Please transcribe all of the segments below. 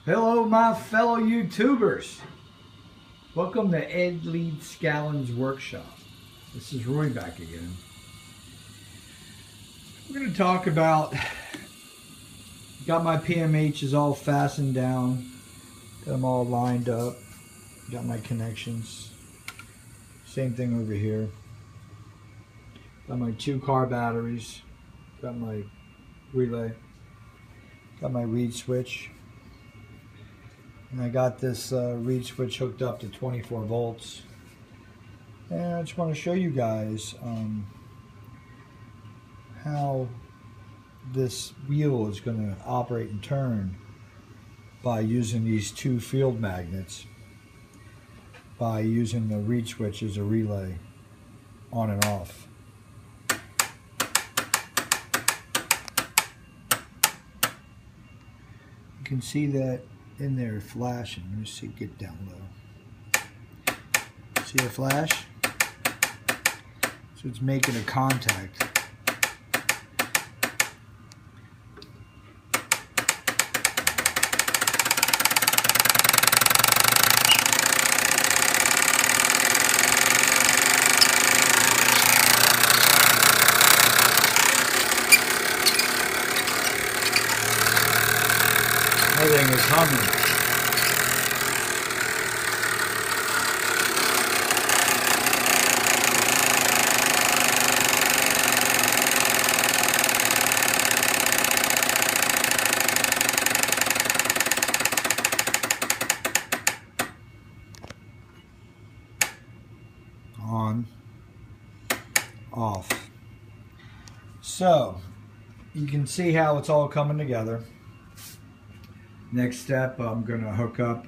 Hello, my fellow YouTubers. Welcome to Ed Leedskalnin's workshop. This is Roy back again. We're going to talk about, got my PMHs all fastened down, got them all lined up, got my connections. Same thing over here. Got my 2 car batteries, got my relay, got my reed switch. And I got this reed switch hooked up to 24 volts. And I just want to show you guys how this wheel is going to operate and turn by using these 2 field magnets, by using the reed switch as a relay on and off. You can see that in there flashing. Let me see, get down low. See the flash? So it's making a contact. Everything is humming. On, off. So you can see how it's all coming together. Next step, I'm going to hook up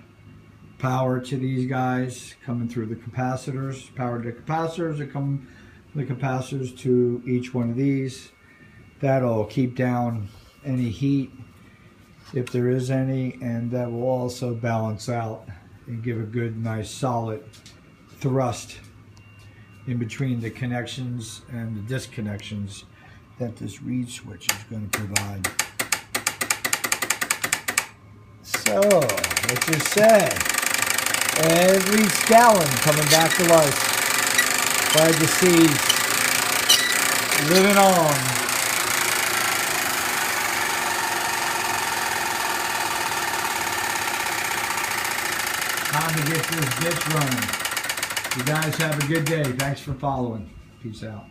power to these guys coming through the capacitors. Power to capacitors that come from the capacitors to each one of these. That'll keep down any heat if there is any, and that will also balance out and give a good, nice, solid thrust in between the connections and the disconnections that this reed switch is going to provide. So, let's just say, Ed Leedskalnin coming back to life. Glad to see living on. Time to get this bitch running. You guys have a good day. Thanks for following. Peace out.